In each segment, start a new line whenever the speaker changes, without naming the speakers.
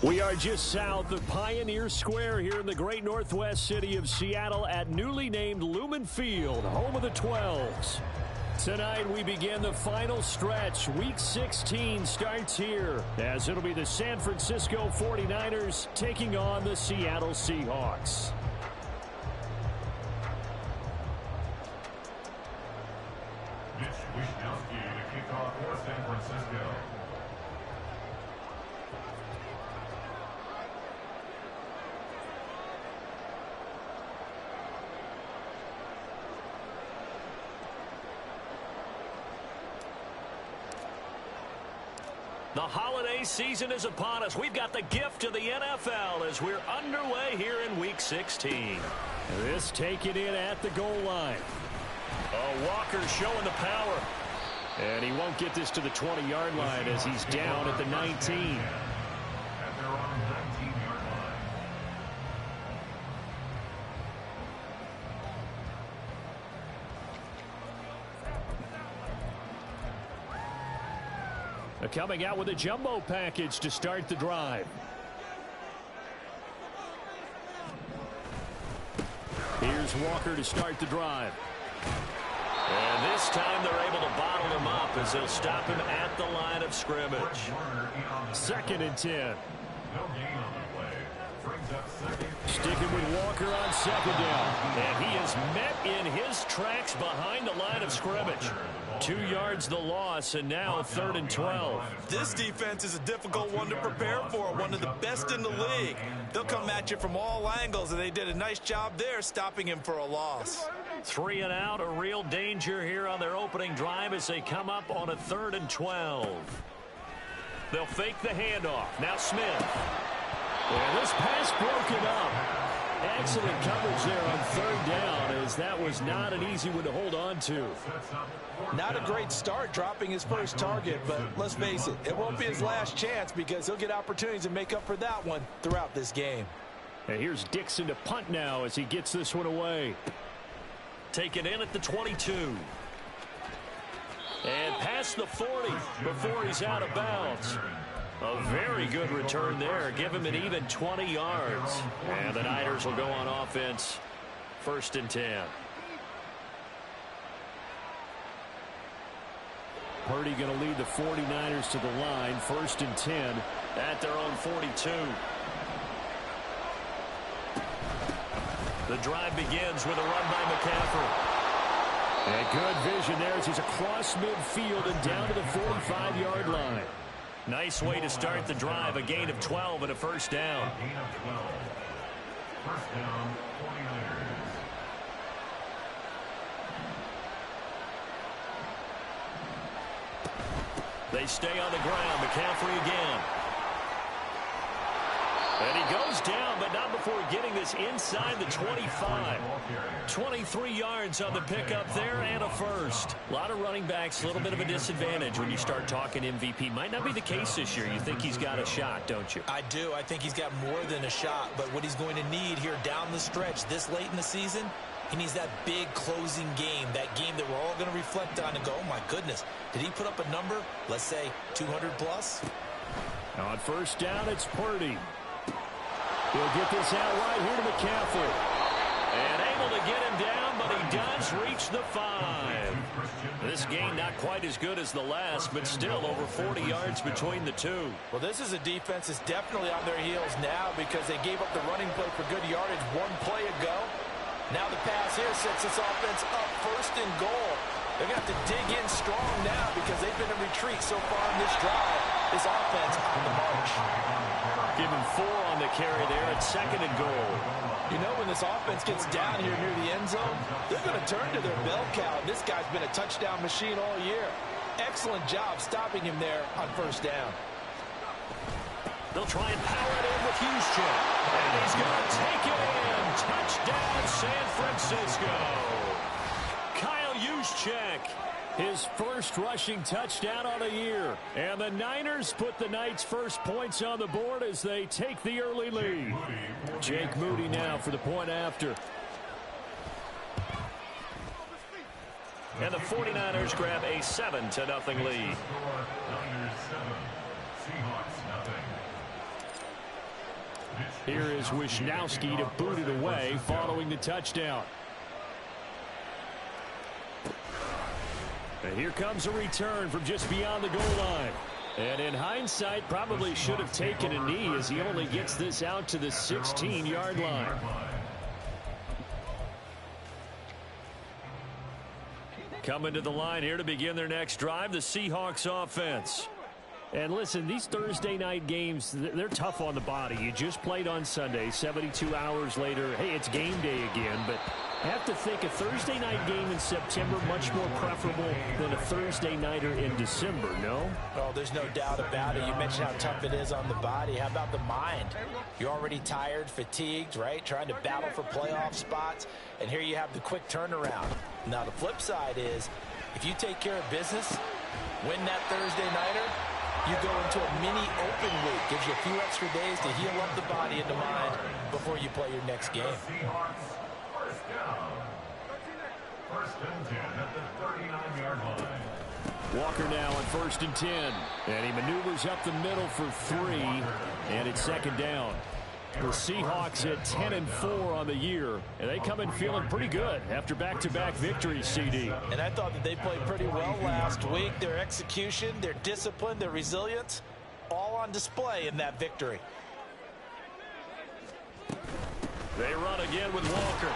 We are just south of Pioneer Square here in the great northwest city of Seattle at newly named Lumen Field, home of the 12s. Tonight we begin the final stretch. Week 16 starts here as it'll be the San Francisco 49ers taking on the Seattle Seahawks.
To kick off for San Francisco.
The holiday season is upon us. We've got the gift of the NFL as we're underway here in Week 16. This taken in at the goal line. Walker showing the power. And he won't get this to the 20-yard line as he's down at the 19.
At their own 19-yard line.
Coming out with a jumbo package to start the drive. Here's Walker to start the drive. And this time they're able to bottle him up as they'll stop him at the line of scrimmage. 2nd and 10.
No gain on the play. Brings up second.
Sticking with Walker on 2nd down. And he is met in his tracks behind the line of scrimmage. 2 yards the loss, and now 3rd and 12.
This defense is a difficult one to prepare for, one of the best in the league. They'll come at you from all angles, and they did a nice job there stopping him for a loss.
3 and out, a real danger here on their opening drive as they come up on a 3rd and 12. They'll fake the handoff. Now Smith. And this pass broken up. Excellent coverage there on 3rd down as that was not an easy one to hold on to.
Not a great start dropping his first target, but let's face it, it won't be his last chance because he'll get opportunities to make up for that one throughout this game.
And here's Dixon to punt now as he gets this one away. Taken in at the 22. And past the 40 before he's out of bounds. A very good return there. Give him an even 20 yards. And the Niners will go on offense. 1st and 10. Purdy going to lead the 49ers to the line. 1st and 10 at their own 42. The drive begins with a run by McCaffrey. And good vision there as he's across midfield and down to the 45-yard line. Nice way to start the drive. A gain of 12 and a 1st down.
Gain of 12. 1st down, 49ers.
They stay on the ground. McCaffrey again. And he goes down, but not before getting this inside the 25. 23 yards on the pickup there and a 1st. A lot of running backs, a little bit of a disadvantage when you start talking MVP. Might not be the case this year. You think he's got a shot, don't you?
I do. I think he's got more than a shot, but what he's going to need here down the stretch this late in the season, he needs that big closing game, that game that we're all going to reflect on and go, oh my goodness, did he put up a number, let's say 200 plus?
On 1st down, it's Purdy. He'll get this out right here to McCaffrey. And able to get him down, but he does reach the 5. This game not quite as good as the last, but still over 40 yards between the two.
Well, this is a defense that's definitely on their heels now because they gave up the running play for good yardage one play ago. Now the pass here sets this offense up 1st and goal. They're going to have to dig in strong now because they've been in retreat so far in this drive. This offense on the march.
Give him 4 on the carry there at 2nd and goal.
You know, when this offense gets down here near the end zone, they're going to turn to their bell cow. And this guy's been a touchdown machine all year. Excellent job stopping him there on 1st down.
They'll try and power it in with Houston. And he's going to take it in. Touchdown, San Francisco. Kyle Juszczyk, his 1st rushing touchdown on the year. And the Niners put the Knights' first points on the board as they take the early lead. Jake Moody now for the point after. And the 49ers grab a 7-0 lead. Here is Wisnowski to boot it away following the touchdown. And here comes a return from just beyond the goal line. And in hindsight, probably should have taken a knee as he only gets this out to the 16-yard line. Coming to the line here to begin their next drive, the Seahawks offense. And listen, these Thursday night games, they're tough on the body. You just played on Sunday, 72 hours later. Hey, it's game day again, but I have to think a Thursday night game in September much more preferable than a Thursday nighter in December, no?
Oh, there's no doubt about it. You mentioned how tough it is on the body. How about the mind? You're already tired, fatigued, right? Trying to battle for playoff spots, and here you have the quick turnaround. Now, the flip side is, if you take care of business, win that Thursday nighter, you go into a mini open week. Gives you a few extra days to heal up the body and the mind before you play your next game.
Seahawks, first down. First and 10 at the 39-yard line.
Walker now on 1st and 10. And he maneuvers up the middle for 3. And it's 2nd down. The Seahawks at 10-4 on the year. And they come in feeling pretty good after back-to-back victories, CD.
And I thought that they played pretty well last week. Their execution, their discipline, their resilience, all on display in that victory.
They run again with Walker.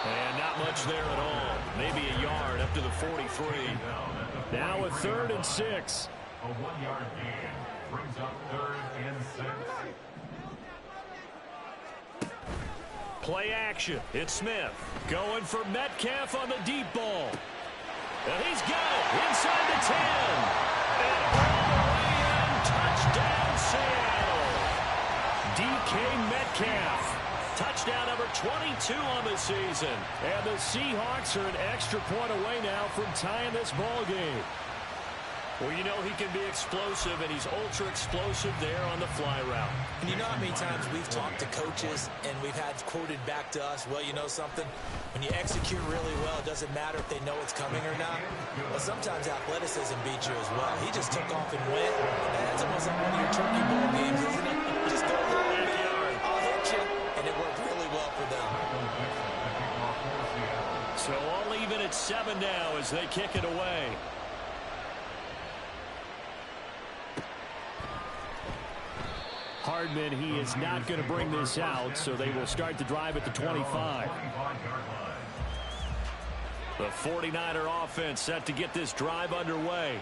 And not much there at all. Maybe a yard up to the 43. Now a 3rd and 6.
A 1-yard gain brings up 3rd and 6.
Play action. It's Smith going for Metcalf on the deep ball. And he's got it inside the 10. And all the way in. Touchdown, Seattle. DK Metcalf. Touchdown number 22 on the season. And the Seahawks are an extra point away now from tying this ball game. Well, you know he can be explosive, and he's ultra-explosive there on the fly route.
And you know how many times we've talked to coaches, and we've had quoted back to us, well, you know something? When you execute really well, it doesn't matter if they know it's coming or not. Well, sometimes athleticism beats you as well. He just took off and went. And that's almost like one of your turkey bowl games, isn't it? Just throw a little bit, I'll hit you, and it worked really well for them.
So all even at 7 now as they kick it away. Hardman, he is not going to bring this out, so they will start the drive at the 25. The 49er offense set to get this drive underway.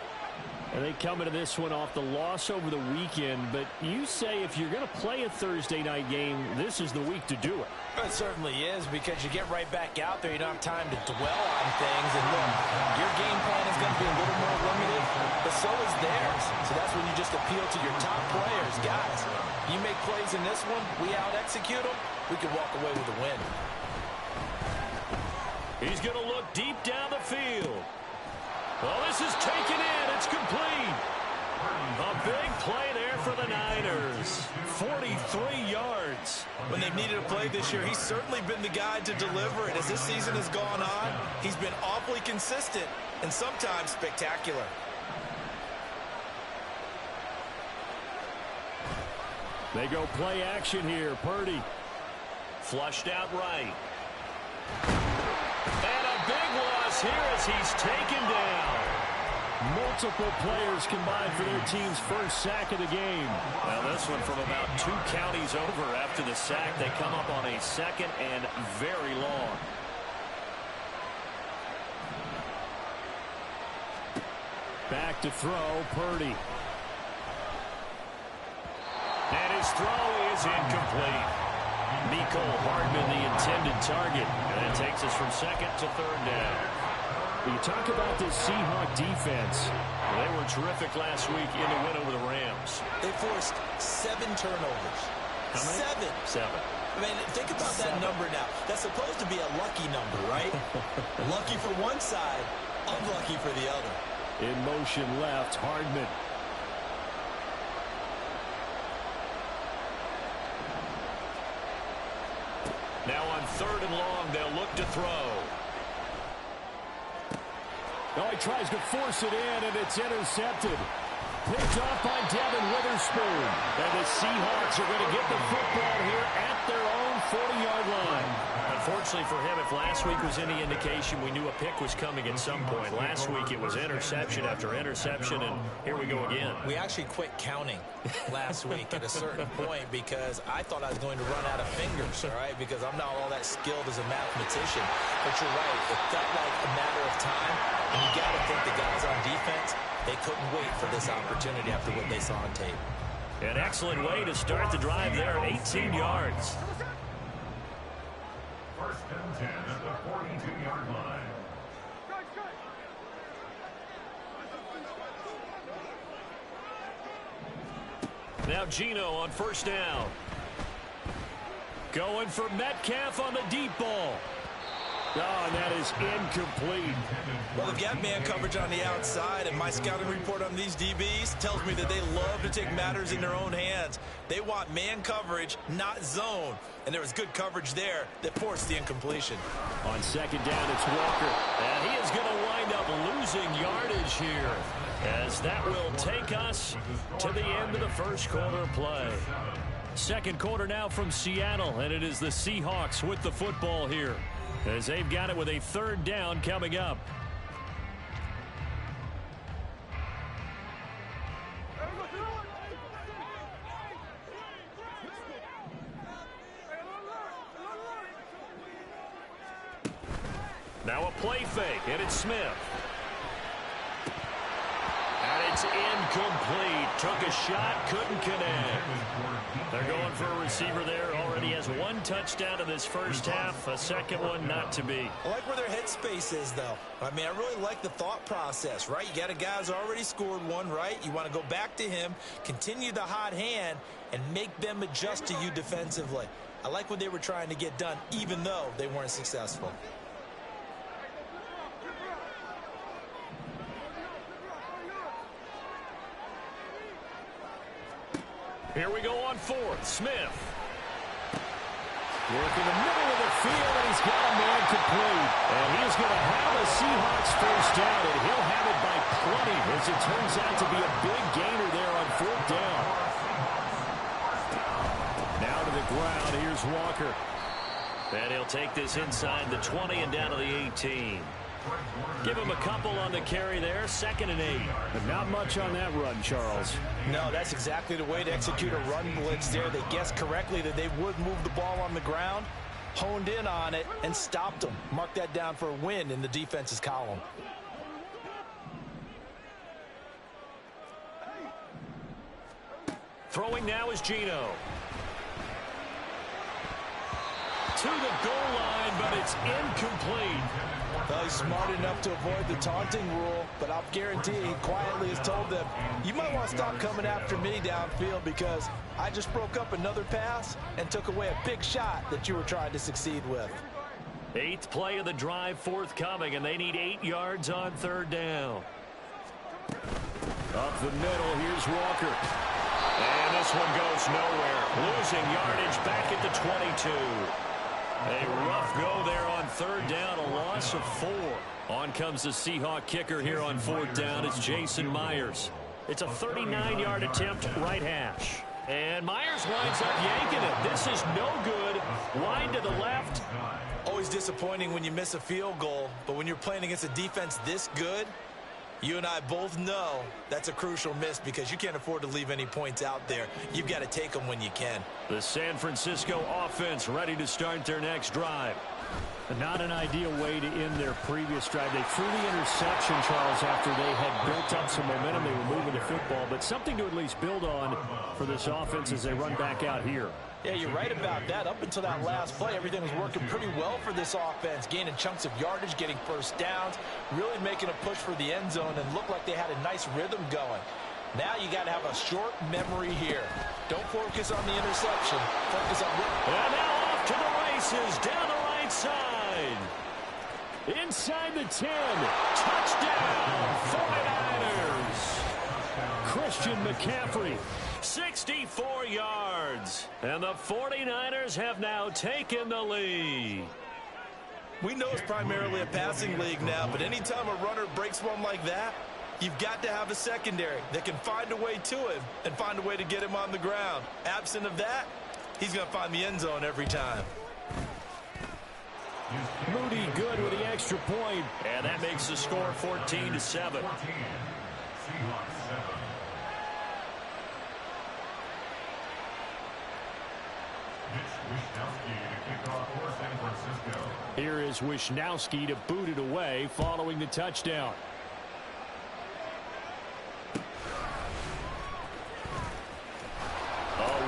And they come into this one off the loss over the weekend, but you say if you're going to play a Thursday night game, this is the week to do it.
It certainly is, because you get right back out there. You don't have time to dwell on things. And look, your game plan is going to be a little more limited, but so is theirs. So that's when you just appeal to your top players. Guys, you make plays in this one, we out-execute them, we can walk away with a win.
He's going to look deep down the field. Well, this is taken in. It's complete. A big play there for the Niners. 43 yards.
When they've needed a play this year, he's certainly been the guy to deliver it. As this season has gone on, he's been awfully consistent and sometimes spectacular.
They go play action here. Purdy. Flushed out right. And a big loss here as he's taken down. Multiple players combined for their team's first sack of the game. Now this one from about 2 counties over after the sack. They come up on a 2nd and very long. Back to throw, Purdy. And his throw is incomplete. Mecole Hardman, the intended target. And that takes us from 2nd to 3rd down. You talk about this Seahawk defense. They were terrific last week in the win over the Rams.
They forced 7 turnovers.
How many?
7. I mean, think about that number now. That's supposed to be a lucky number, right? Lucky for one side, unlucky for the other.
In motion left, Hardman. Now on 3rd and long, they'll look to throw. Oh, he tries to force it in, and it's intercepted. picked off by Devin Witherspoon. And the Seahawks are going to get the football here at their own 40-yard line. Unfortunately for him, if last week was any indication, we knew a pick was coming at some point. Last week it was interception after interception, and here we go again.
We actually quit counting last week at a certain point because I thought I was going to run out of fingers, all right, because I'm not all that skilled as a mathematician. But you're right, it felt like a matter of time, and you got to think the guys on defense, they couldn't wait for this opportunity after what they saw on tape.
An excellent way to start the drive there, 18 yards.
First and 10 at the 42-yard line.
Now Geno on first down. Going for Metcalf on the deep ball. Oh, and that is incomplete.
Well, they've got man coverage on the outside, and my scouting report on these DBs tells me that they love to take matters in their own hands. They want man coverage, not zone. And there was good coverage there that forced the incompletion.
On second down, it's Walker. And he is going to wind up losing yardage here, as that will take us to the end of the first quarter play. Second quarter now from Seattle, and it is the Seahawks with the football here, as they've got it with a third down coming up. Now a play fake, and it's Smith. And it's incomplete. Took a shot, couldn't connect. They're going for a receiver there. Already has one touchdown in this first half. A second one not to be.
I like where their headspace is, though. I mean, I really like the thought process, right? You got a guy who's already scored one, right? You want to go back to him, continue the hot hand, and make them adjust to you defensively. I like what they were trying to get done, even though they weren't successful.
Here we go on fourth. Smith. Working the middle of the field, and he's got a man complete. And he's going to have a Seahawks first down, and he'll have it by plenty, as it turns out to be a big gainer there on fourth down. Now to the ground. Here's Walker. And he'll take this inside the 20 and down to the 18. Give him a couple on the carry there. 2nd and 8.
But not much on that run, Charles.
No, that's exactly the way to execute a run blitz there. They guessed correctly that they would move the ball on the ground, honed in on it, and stopped them. Mark that down for a win in the defense's column.
Throwing now is Geno. To the goal line, but it's incomplete.
Well, he's smart enough to avoid the taunting rule, but I'll guarantee he quietly has told them, you might want to stop coming after me downfield because I just broke up another pass and took away a big shot that you were trying to succeed with.
8th play of the drive forthcoming, and they need 8 yards on third down. Up the middle, here's Walker. And this one goes nowhere. Losing yardage back at the 22. A rough go there on third down, a loss of 4. On comes the Seahawk kicker here on fourth down. It's Jason Myers. It's a 39-yard attempt, right hash. And Myers winds up yanking it. This is no good. Wide to the left.
Always disappointing when you miss a field goal, but when you're playing against a defense this good, you and I both know that's a crucial miss because you can't afford to leave any points out there. You've got to take them when you can.
The San Francisco offense ready to start their next drive.
Not an ideal way to end their previous drive. They threw the interception, Charles, after they had built up some momentum. They were moving the football, but something to at least build on for this offense as they run back out here.
Yeah, you're right about that. Up until that last play, everything was working pretty well for this offense, gaining chunks of yardage, getting first downs, really making a push for the end zone, and looked like they had a nice rhythm going. Now you got to have a short memory here. Don't focus on the interception. Focus on what.
And now off to the races, down the right side. Inside the 10. Touchdown, 49ers. Christian McCaffrey. 64 yards. And the 49ers have now taken the lead.
We know it's primarily a passing league now, but anytime a runner breaks one like that,
You've got to have a secondary that can find a way to him and find a way to get him on the ground. Absent of that, he's going to find the end zone every time.
Moody good with the extra point. And that makes the score 14-7.
14. Seahawks 7. Wishnowski to kick off for San Francisco.
Here is Wishnowski to boot it away following the touchdown.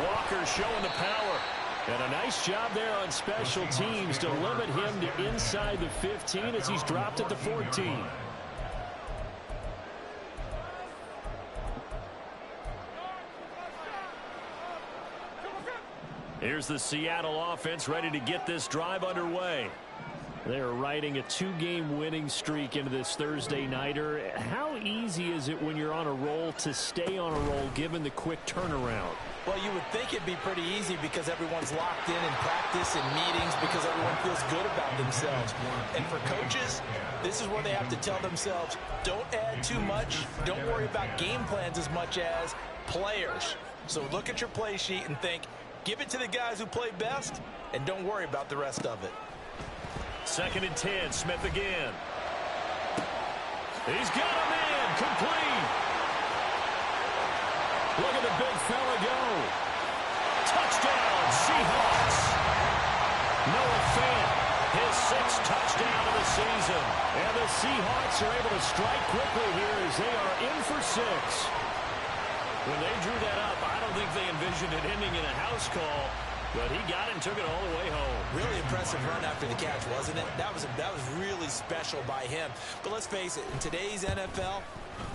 Walker showing the power. And a nice job there on special teams to limit him to inside the 15 as he's dropped at the 14. Here's the Seattle offense ready to get this drive underway. They are riding a 2-game winning streak into this Thursday nighter. How easy is it when you're on a roll to stay on a roll given the quick turnaround?
Well, you would think it'd be pretty easy because everyone's locked in practice and meetings because everyone feels good about themselves. And for coaches, this is where they have to tell themselves, don't add too much. Don't worry about game plans as much as players. So look at your play sheet and think, give it to the guys who play best, and don't worry about the rest of it.
2nd and 10, Smith again. He's got him in, complete. Look at the big fella go. Touchdown, Seahawks. Noah Fant, his 6th touchdown of the season. And the Seahawks are able to strike quickly here as they are in for 6. When they drew that up, I don't think they envisioned it ending in a house call, but he got it and took it all the way home.
Really impressive run after the catch, wasn't it? That was really special by him. But let's face it, in today's NFL,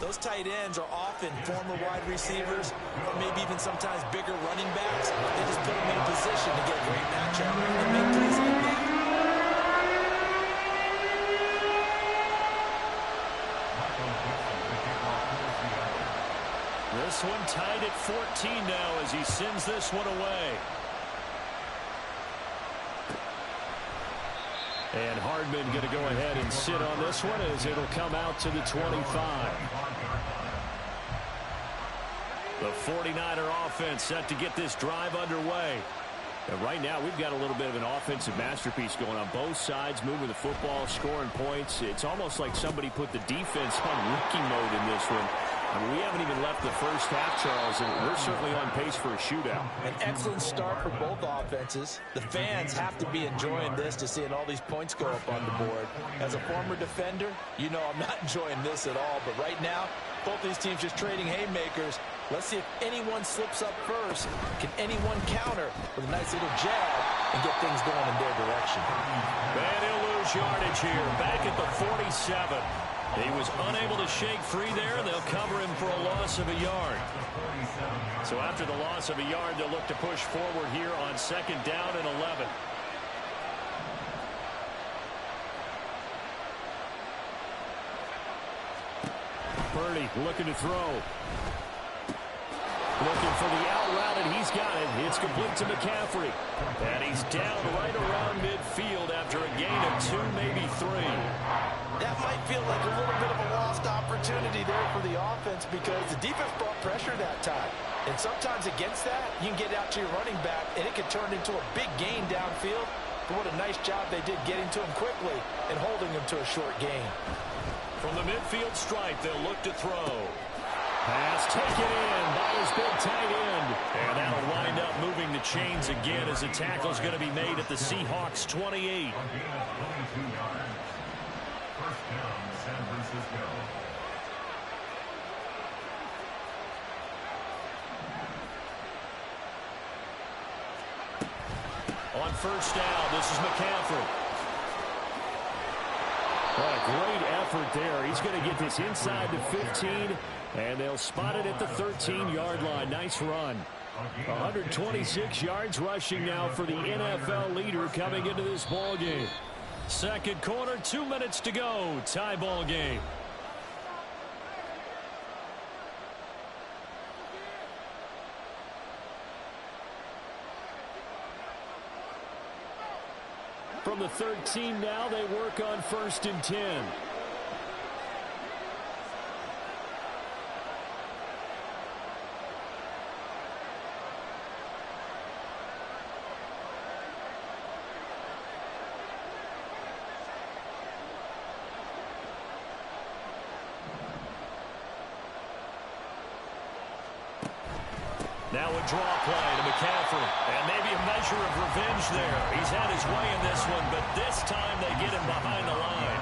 those tight ends are often former wide receivers or maybe even sometimes bigger running backs. They just put them in a position to get a great matchup and make plays like that.
This one tied at 14 now as he sends this one away. And Hardman going to go ahead and sit on this one as it'll come out to the 25. The 49er offense set to get this drive underway. And right now we've got a little bit of an offensive masterpiece going on both sides, moving the football, scoring points. It's almost like somebody put the defense on rookie mode in this one. I mean, we haven't even left the first half, Charles, and we're certainly on pace for a shootout.
An excellent start for both offenses. The fans have to be enjoying this to seeing all these points go up on the board. As a former defender, you know I'm not enjoying this at all. But right now, both these teams just trading haymakers. Let's see if anyone slips up first. Can anyone counter with a nice little jab and get things going in their direction?
And he'll lose yardage here, back at the 47. He was unable to shake free there. They'll cover him for a loss of a yard. So after the loss of a yard, they'll look to push forward here on 2nd down and 11. Purdy looking to throw. Looking for the out route, and he's got it. It's complete to McCaffrey. And he's down right around midfield after a gain of 2, maybe 3.
That might feel like a little bit of a lost opportunity there for the offense because the defense brought pressure that time. And sometimes against that, you can get out to your running back, and it can turn into a big gain downfield. But what a nice job they did getting to him quickly and holding him to a short gain.
From the midfield stripe, they'll look to throw. Pass taken in by his big tight end. And that'll wind up moving the chains again as the tackle's going to be made at the Seahawks 28.
First down, San Francisco.
On first down, this is McCaffrey. What a great effort there. He's going to get this inside the 15, and they'll spot it at the 13-yard line. Nice run. 126 yards rushing now for the NFL leader coming into this ball game. Second quarter, 2 minutes to go. Tie ball game. From the 13 now, they work on 1st and 10.
Now a draw play to McCaffrey. And maybe a measure of revenge there. He's had his way in this one, but this time they get him behind the line.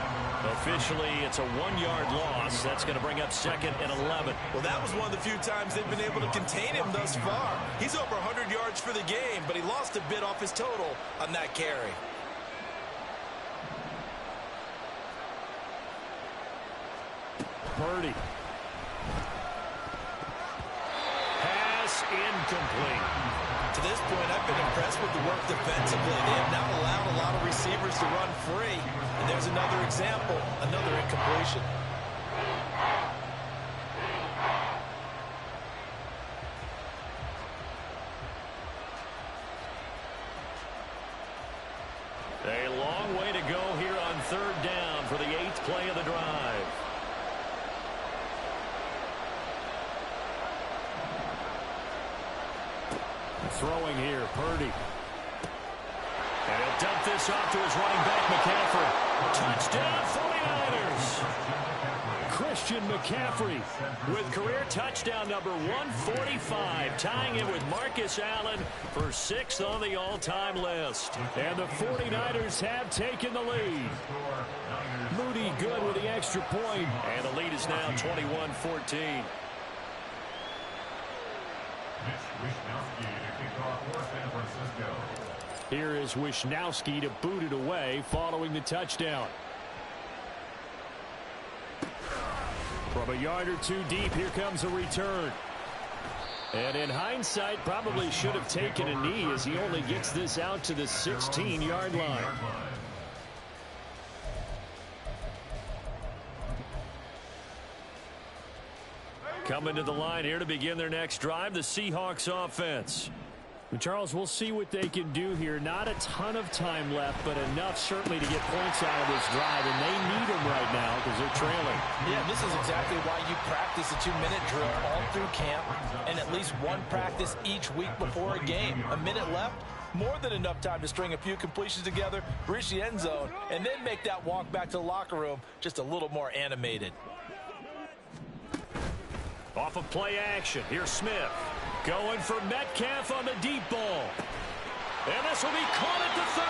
Officially, it's a 1-yard loss. That's going to bring up 2nd and 11.
Well, that was one of the few times they've been able to contain him thus far. He's over 100 yards for the game, but he lost a bit off his total on that carry.
Purdy.
Pass incomplete.
To this point, I've been impressed with the work defensively. They have not allowed a lot of receivers to run free. And there's another example, another incompletion.
A long way to go here on 3rd down for the 8th play of the drive.
Throwing here, Purdy.
And he'll dump this off to his running back, McCaffrey. Touchdown, 49ers.
Christian McCaffrey
With career touchdown number 145, tying it with Marcus Allen for 6th on the all-time list.
And the 49ers have taken the lead. Moody good with the extra point.
And the lead is now 21-14.
Here is Wishnowski to boot it away following the touchdown. From a yard or two deep, here comes a return. And in hindsight, probably should have taken a knee as he only gets this out to the 16-yard line.
Coming to the line here to begin their next drive, the Seahawks offense.
And Charles, we'll see what they can do here. Not a ton of time left, but enough certainly to get points out of this drive, and they need them right now because they're trailing.
Yeah, this is exactly why you practice a 2-minute drill all through camp and at least one practice each week before a game. A minute left, more than enough time to string a few completions together, reach the end zone, and then make that walk back to the locker room just a little more animated.
Off of play action, here's Smith. Going for Metcalf on the deep ball. And this will be caught at the 30.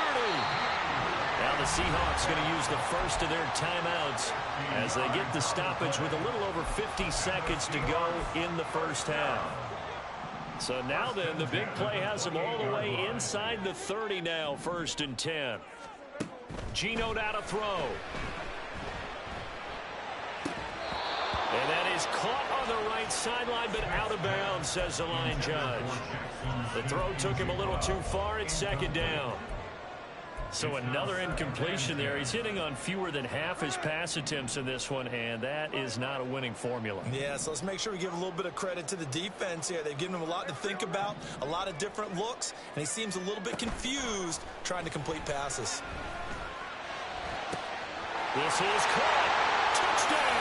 Now the Seahawks going to use the first of their timeouts as they get the stoppage with a little over 50 seconds to go in the first half. So now then, the big play has them all the way inside the 30 now, 1st and 10. Geno now to throw. And that is caught on the right sideline, but out of bounds, says the line judge. The throw took him a little too far. It's 2nd down. So another incompletion there. He's hitting on fewer than half his pass attempts in this one, and that is not a winning formula.
Yeah, so let's make sure we give a little bit of credit to the defense here. They've given him a lot to think about, a lot of different looks, and he seems a little bit confused trying to complete passes.
This is caught. Touchdown.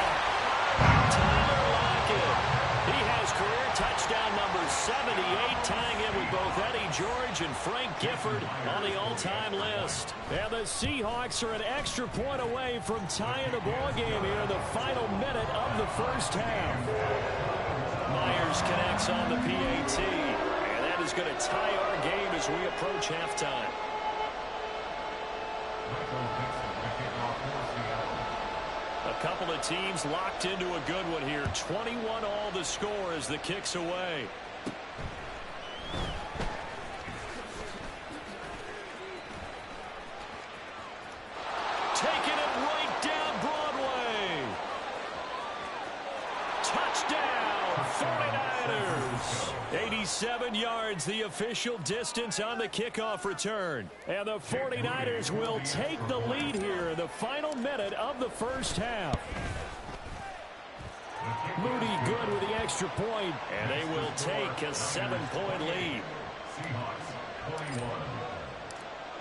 He has career touchdown number 78, tying in with both Eddie George and Frank Gifford on the all-time list.
And the Seahawks are an extra point away from tying the ball game here in the final minute of the first half.
Myers connects on the PAT, and that is going to tie our game as we approach halftime. A couple of teams locked into a good one here. 21 all the score as the kick's away. Taking it right down Broadway. Touchdown, 49ers. 87 yards, the official distance on the kickoff return.
And the 49ers will take the lead here in the final minute of the first half. Moody good with the extra point.
And they will take a 7-point lead.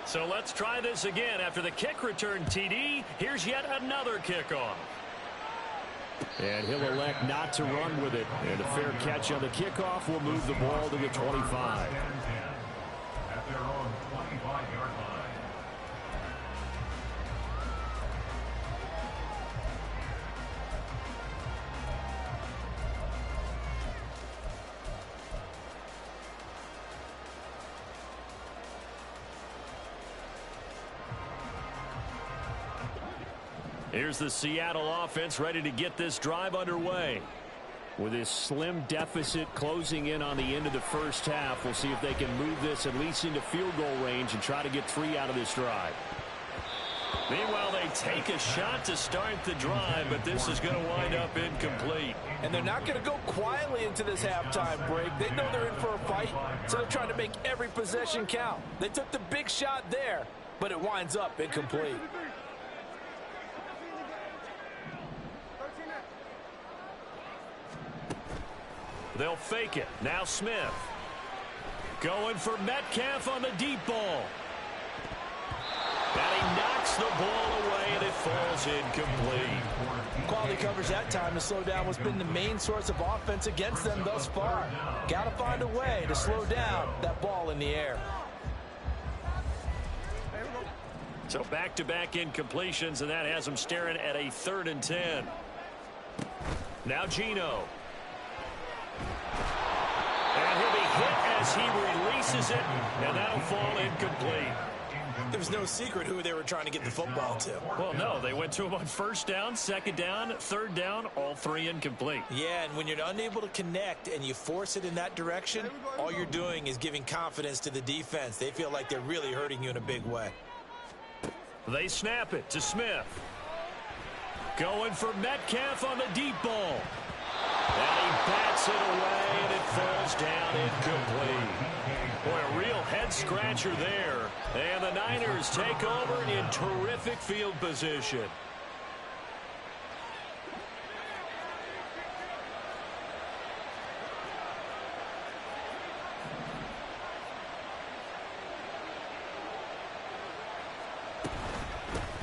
So let's try this again. After the kick return TD, here's yet another kickoff.
And he'll elect not to run with it. And a fair catch on the kickoff will move the ball to the 25.
At their own 25-yard line.
Here's the Seattle offense ready to get this drive underway. With this slim deficit closing in on the end of the first half, we'll see if they can move this at least into field goal range and try to get 3 out of this drive. Meanwhile, they take a shot to start the drive, but this is going to wind up incomplete.
And they're not going to go quietly into this halftime break. They know they're in for a fight, so they're trying to make every possession count. They took the big shot there, but it winds up incomplete.
They'll fake it. Now Smith. Going for Metcalf on the deep ball. And he knocks the ball away, and it falls incomplete.
Quality coverage that time to slow down what's been the main source of offense against them thus far. Got to find a way to slow down that ball in the air.
So back-to-back incompletions, and that has them staring at a 3rd and 10. Now Geno. And he'll be hit as he releases it, and that'll fall incomplete.
There was no secret who they were trying to get the football to.
Well, no, they went to him on 1st down, 2nd down, 3rd down, all 3 incomplete.
Yeah, and when you're unable to connect and you force it in that direction, all you're doing is giving confidence to the defense. They feel like they're really hurting you in a big way.
They snap it to Smith. Going for Metcalf on the deep ball. And he bats it away, and it falls down incomplete. Boy, a real head-scratcher there. And the Niners take over in terrific field position.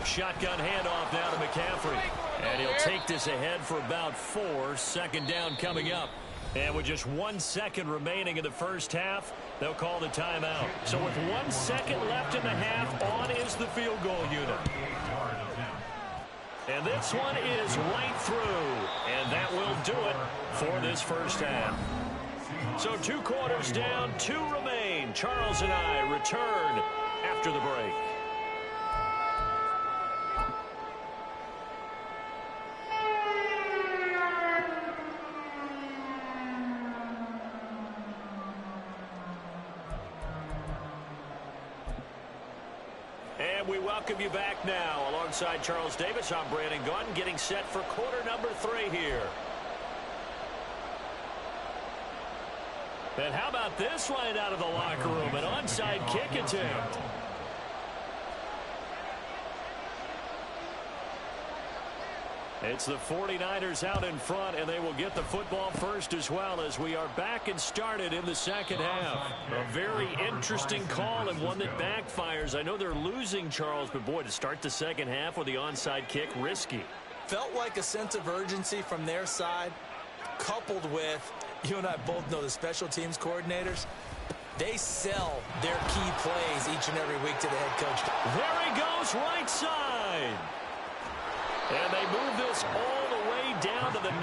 Shotgun handoff now to McCaffrey. And he'll take this ahead for about 4. 2nd down coming up. And with just 1 second remaining in the first half, they'll call the timeout. So with 1 second left in the half, on is the field goal unit. And this one is right through. And that will do it for this first half. So 2 quarters down, 2 remain. Charles and I return after the break. And we welcome you back now. Alongside Charles Davis, I'm Brandon Gunn, getting set for quarter number 3 here. And how about this right out of the locker room? An onside kick attempt. It's the 49ers out in front, and they will get the football first as well, as we are back and started in the second half. A very interesting call and one that backfires. I know they're losing, Charles, but boy, to start the second half with the onside kick, risky.
Felt like a sense of urgency from their side, coupled with, you and I both know the special teams coordinators, they sell their key plays each and every week to the head coach.
There he goes, right side. And they move this all the way down to the 9.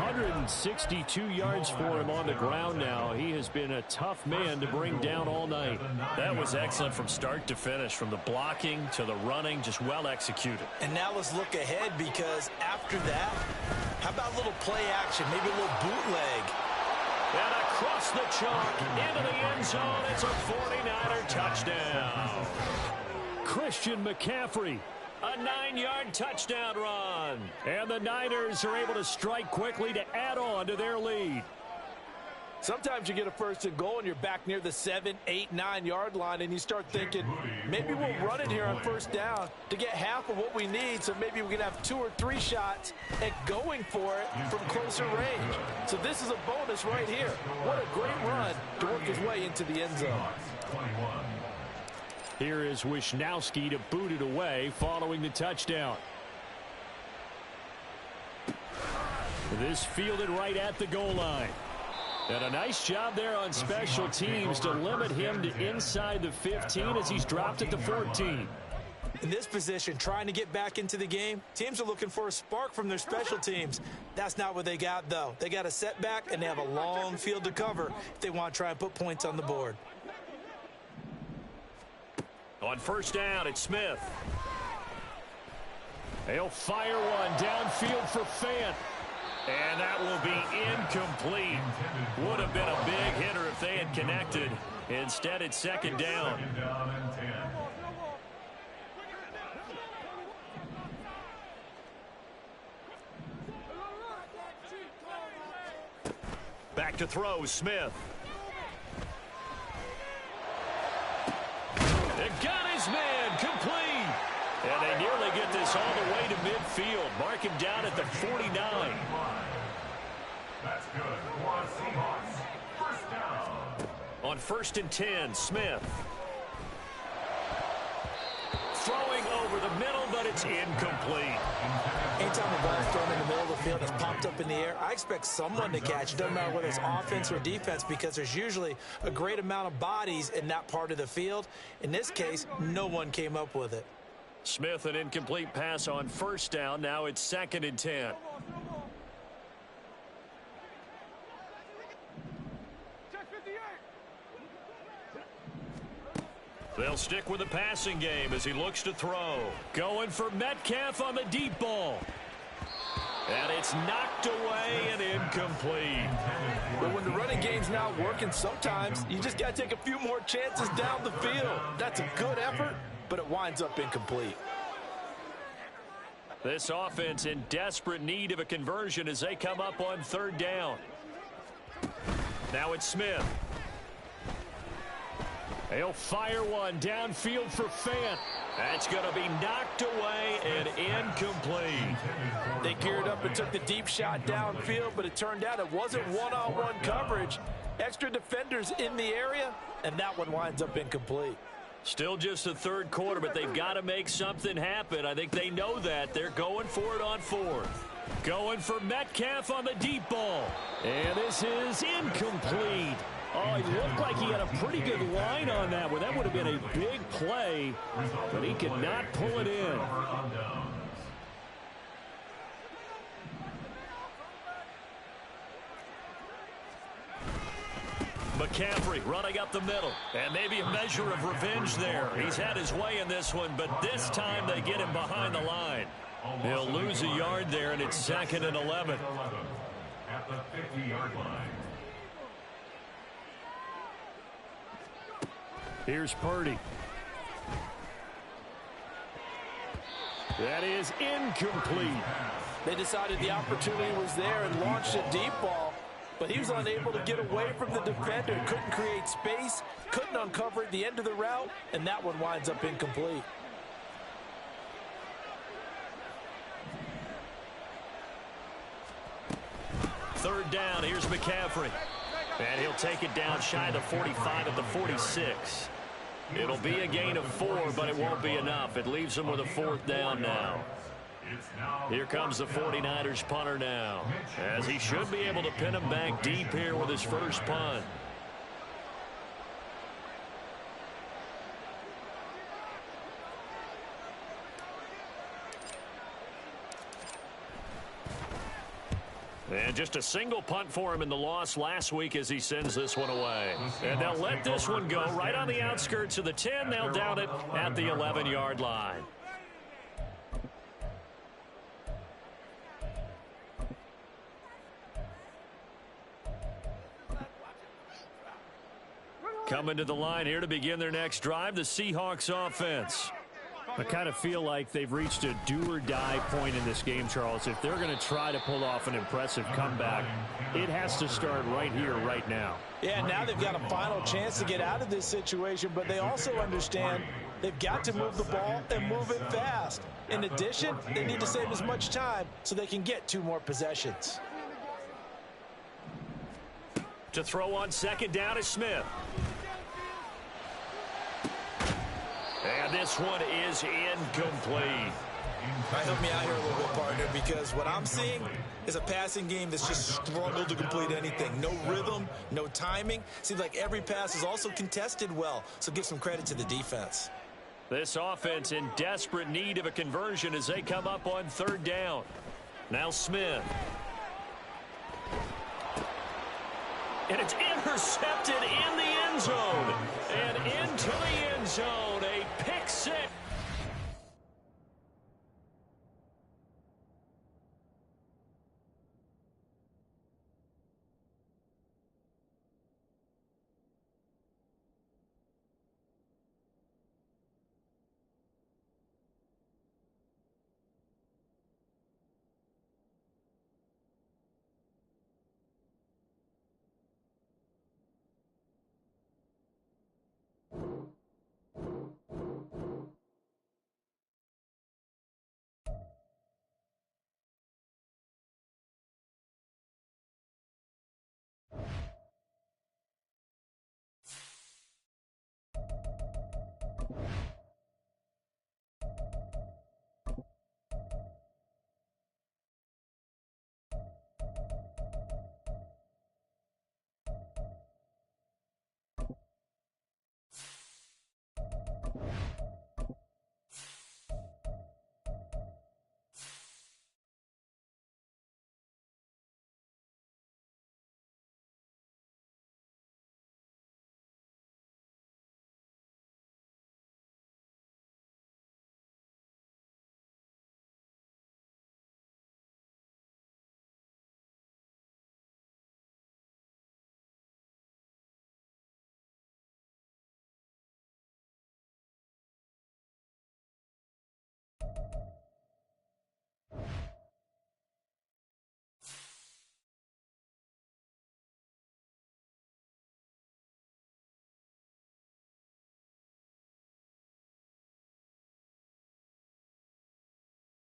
162 yards for him on the ground now. He has been a tough man to bring down all night. That was excellent from start to finish, from the blocking to the running, just well executed.
And now let's look ahead, because after that, how about a little play action, maybe a little bootleg.
And across the chalk into the end zone, it's a 49er touchdown. Christian McCaffrey. A 9-yard touchdown run. And the Niners are able to strike quickly to add on to their lead.
Sometimes you get a 1st and goal and you're back near the 7, 8, 9-yard line, and you start thinking, maybe we'll run it here on 1st down to get half of what we need, so maybe we can have 2 or 3 shots at going for it from closer range. So this is a bonus right here. What a great run to work his way into the end zone.
Here is Wisnowski to boot it away following the touchdown. This fielded right at the goal line. And a nice job there on special teams to limit him to inside the 15 as he's dropped at the 14.
In this position, trying to get back into the game, teams are looking for a spark from their special teams. That's not what they got, though. They got a setback, and they have a long field to cover if they want to try and put points on the board.
On 1st down, it's Smith. They'll fire one downfield for Fant. And that will be incomplete. Would have been a big hitter if they had connected. Instead, it's second down.
Second down and 10.
Back to throw, Smith. It got his man complete. And they nearly get this all the way to midfield. Mark him down at the 49.
That's good for Seahawks. First down.
On 1st and 10, Smith. Throwing over the middle, but it's incomplete.
Anytime the ball's thrown in the middle of the field, it's popped up in the air, I expect someone to catch it. Doesn't matter whether it's offense or defense, because there's usually a great amount of bodies in that part of the field. In this case, no one came up with it.
Smith, an incomplete pass on 1st down. Now it's 2nd and 10. They'll stick with the passing game as he looks to throw. Going for Metcalf on the deep ball. And it's knocked away and incomplete.
But when the running game's not working, sometimes you just got to take a few more chances down the field. That's a good effort, but it winds up incomplete.
This offense in desperate need of a conversion as they come up on 3rd down. Now it's Smith. They'll fire one downfield for Fant. That's going to be knocked away and incomplete.
They geared up and took the deep shot downfield, but it turned out it wasn't one-on-one coverage. Extra defenders in the area, and that one winds up incomplete.
Still just the 3rd quarter, but they've got to make something happen. I think they know that. They're going for it on 4th. Going for Metcalf on the deep ball. And this is incomplete. Oh, he looked like he had a pretty good line on that one. That would have been a big play, but he could not pull it in. McCaffrey running up the middle, and maybe a measure of revenge there. He's had his way in this one, but this time they get him behind the line. He'll lose a yard there, and it's 2nd and 11.
At the 50-yard line.
Here's Purdy. That is incomplete.
They decided the opportunity was there and launched a deep ball, but he was unable to get away from the defender. Couldn't create space, couldn't uncover at the end of the route, and that one winds up incomplete.
Third down, here's McCaffrey. And he'll take it down shy of the 45 at the 46. It'll be a gain of 4, but it won't be enough. It leaves them with a 4th down now. Here comes the 49ers punter now, as he should be able to pin him back deep here with his first punt. And just a single punt for him in the loss last week as he sends this one away. And they'll let this one go right on the outskirts of the 10. They'll down it at the 11-yard line. Coming to the line here to begin their next drive, the Seahawks offense.
I kind of feel like they've reached a do-or-die point in this game, Charles. If they're going to try to pull off an impressive comeback, it has to start right here, right now.
Yeah, now they've got a final chance to get out of this situation, but they also understand they've got to move the ball and move it fast. In addition, they need to save as much time so they can get 2 more possessions.
To throw on second down is Smith. And this one is incomplete.
Help me out here a little bit, partner, because what I'm seeing is a passing game that's just struggled to complete anything. No rhythm, no timing. Seems like every pass is also contested well, so give some credit to the defense.
This offense in desperate need of a conversion as they come up on third down. Now Smith. And it's intercepted in the end zone. And into the end zone, a pick six